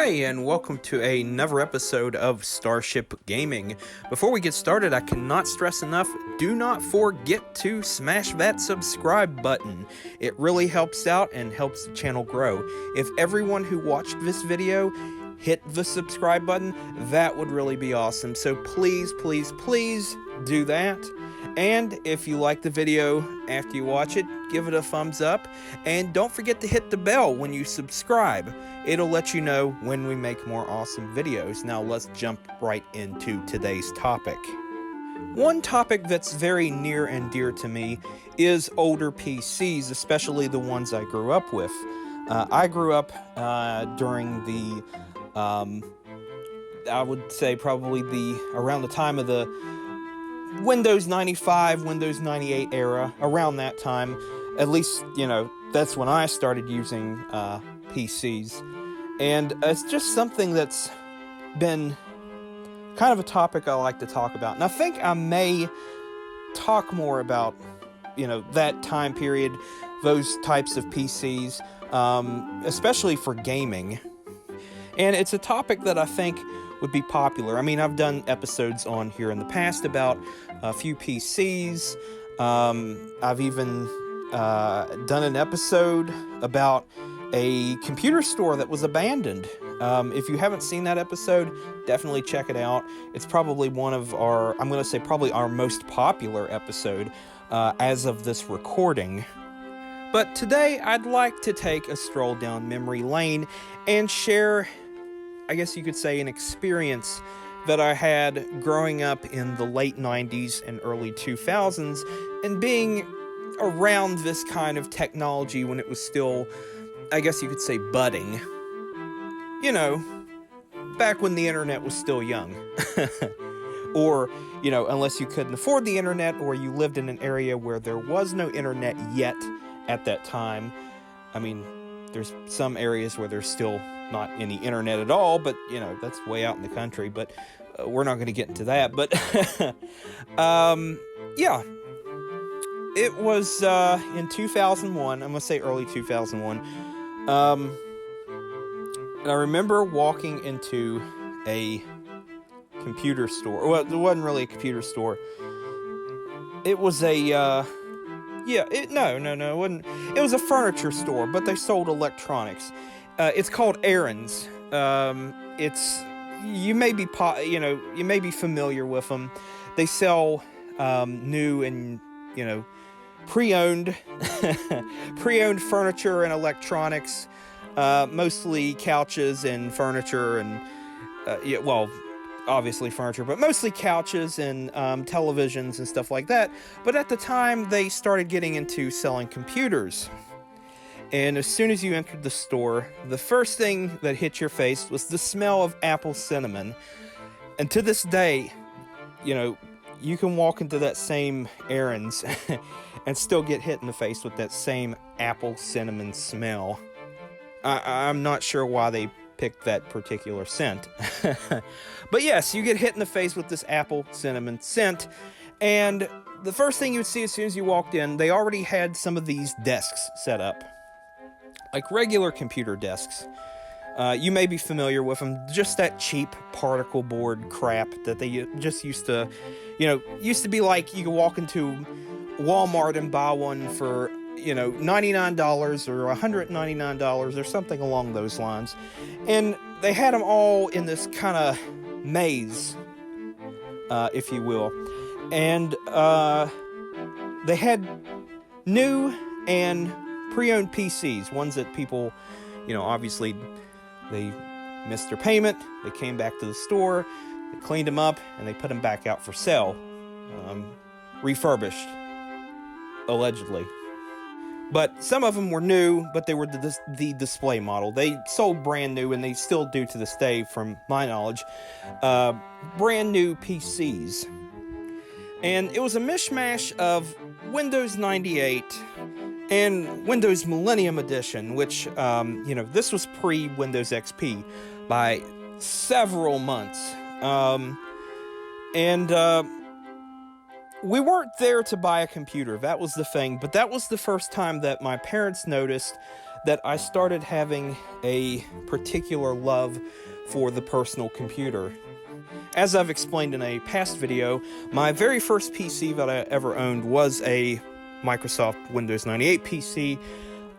Hi, and welcome to another episode of Starship Gaming. Before we get started, I cannot stress enough, do not forget to smash that subscribe button. It really helps out and helps the channel grow. If everyone who watched this video hit the subscribe button, that would really be awesome. So please, please, please do that. And if you like the video after you watch it, give it a thumbs up. And don't forget to hit the bell when you subscribe. It'll let you know when we make more awesome videos. Now let's jump right into today's topic. One topic that's very near and dear to me is older PCs, especially the ones I grew up with. I grew up during the, I would say probably around the time of the Windows 95, Windows 98 era, around that time. At least, that's when I started using PCs. And it's just something that's been kind of a topic I like to talk about. And I think I may talk more about, that time period, those types of PCs, especially for gaming. And it's a topic that I think would be popular. I mean, I've done episodes on here in the past about a few PCs. I've even done an episode about a computer store that was abandoned. If you haven't seen that episode, definitely check it out. It's probably one of I'm going to say probably our most popular episode as of this recording. But today, I'd like to take a stroll down memory lane and share, I guess you could say, an experience that I had growing up in the late 90s and early 2000s and being around this kind of technology when it was still, I guess you could say, budding. Back when the internet was still young. Or, unless you couldn't afford the internet or you lived in an area where there was no internet yet at that time. I mean, there's some areas where there's still not any internet at all, but, that's way out in the country, but we're not going to get into that. But, yeah, it was in 2001, I'm going to say early 2001, and I remember walking into a computer store. Well, it wasn't really a computer store. It was it wasn't. It was a furniture store, but they sold electronics. It's called Aaron's. You may be familiar with them. They sell new and pre-owned furniture and electronics, mostly couches and furniture and obviously furniture, but mostly couches and televisions and stuff like that. But at the time, they started getting into selling computers. And as soon as you entered the store, the first thing that hit your face was the smell of apple cinnamon. And to this day, you can walk into that same Aaron's and still get hit in the face with that same apple cinnamon smell. I'm not sure why they picked that particular scent. But yes, you get hit in the face with this apple cinnamon scent. And the first thing you would see as soon as you walked in, they already had some of these desks set up. Like regular computer desks. You may be familiar with them. Just that cheap particle board crap that they just used to be like you could walk into Walmart and buy one for, $99 or $199 or something along those lines. And they had them all in this kind of maze, if you will. And they had new and pre-owned PCs, ones that people, obviously they missed their payment, they came back to the store, they cleaned them up, and they put them back out for sale, refurbished, allegedly. But some of them were new, but they were the display model. They sold brand new, and they still do to this day, from my knowledge, brand new PCs. And it was a mishmash of Windows 98 and Windows Millennium Edition, which, this was pre-Windows XP by several months. We weren't there to buy a computer, that was the thing, but that was the first time that my parents noticed that I started having a particular love for the personal computer. As I've explained in a past video, my very first PC that I ever owned was a Microsoft Windows 98 PC.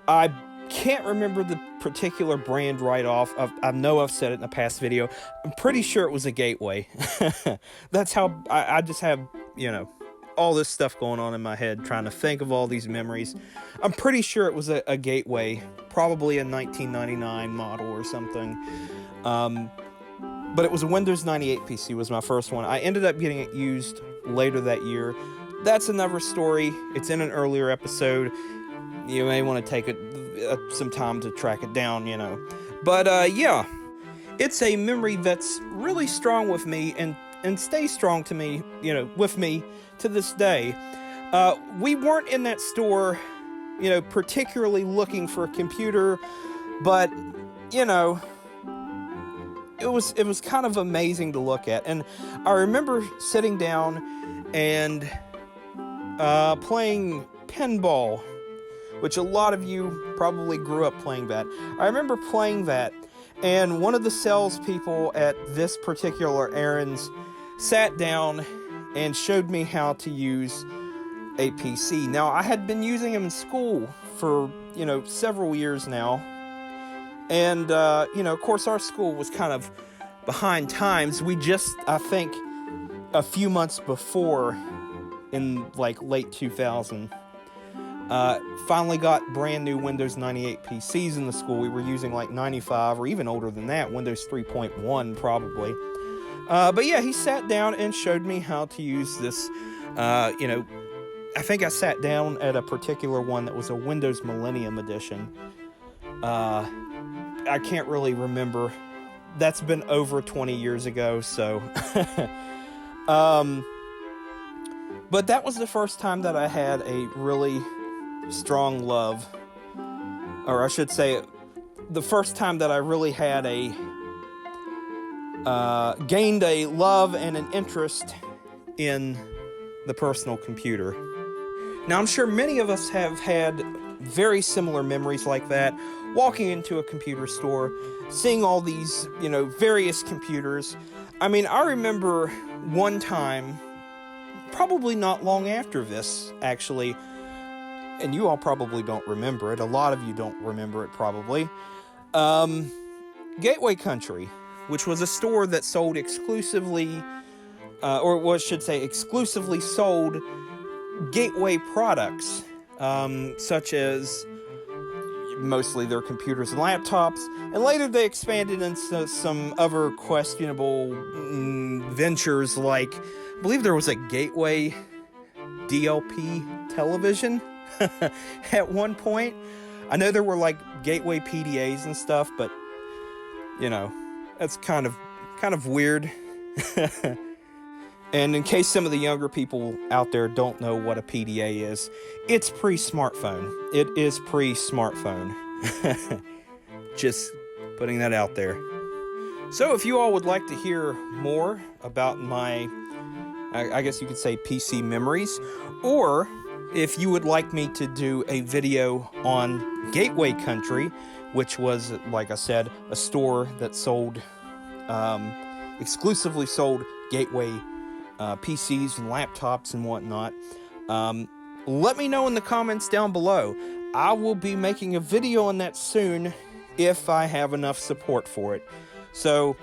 I can't remember the particular brand right off. I know I've said it in a past video. I'm pretty sure it was a Gateway. That's how I just have, all this stuff going on in my head, trying to think of all these memories. I'm pretty sure it was a Gateway, probably a 1999 model or something. But it was a Windows 98 PC was my first one. I ended up getting it used later that year. That's another story. It's in an earlier episode. You may want to take some time to track it down, But, yeah, it's a memory that's really strong with me and stays strong to me, with me to this day. We weren't in that store, particularly looking for a computer, but, it was kind of amazing to look at. And I remember sitting down and playing pinball, which a lot of you probably grew up playing that. I remember playing that, and one of the salespeople at this particular errands sat down and showed me how to use a PC. Now, I had been using them in school for, several years now. And, of course, our school was kind of behind times. We just, I think, a few months before, in, late 2000, finally got brand new Windows 98 PCs in the school. We were using, 95, or even older than that, Windows 3.1, probably. But, yeah, he sat down and showed me how to use this, I think I sat down at a particular one that was a Windows Millennium Edition. I can't really remember. That's been over 20 years ago, so. But that was the first time that I had a really strong love. Or I should say, the first time that I really had gained a love and an interest in the personal computer. Now, I'm sure many of us have had very similar memories like that, walking into a computer store, seeing all these, various computers. I mean, I remember one time, probably not long after this, actually, and you all probably don't remember it, a lot of you don't remember it probably, Gateway Country, which was a store that sold exclusively, exclusively sold Gateway products, such as mostly their computers and laptops, and later they expanded into some other questionable ventures, like, I believe there was a Gateway DLP television at one point. I know there were, Gateway PDAs and stuff, but, that's kind of weird. And in case some of the younger people out there don't know what a PDA is, it's pre-smartphone. It is pre-smartphone. Just putting that out there. So if you all would like to hear more about my, I guess you could say, PC memories, or if you would like me to do a video on Gateway Country, which was, like I said, a store that sold, exclusively sold Gateway PCs and laptops and whatnot, let me know in the comments down below. I will be making a video on that soon if I have enough support for it. So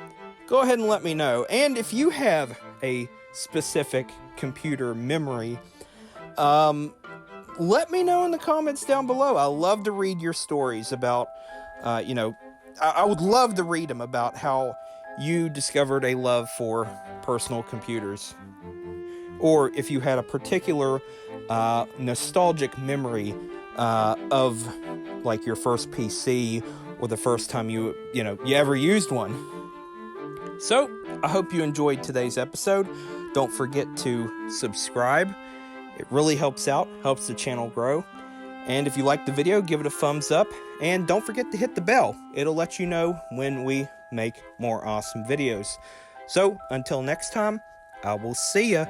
go ahead and let me know. And if you have a specific computer memory, let me know in the comments down below. I love to read your stories about, I would love to read them about how you discovered a love for personal computers. Or if you had a particular nostalgic memory of your first PC, or the first time you ever used one. So, I hope you enjoyed today's episode. Don't forget to subscribe. It really helps out, helps the channel grow. And if you like the video, give it a thumbs up. And don't forget to hit the bell. It'll let you know when we make more awesome videos. So, until next time, I will see ya.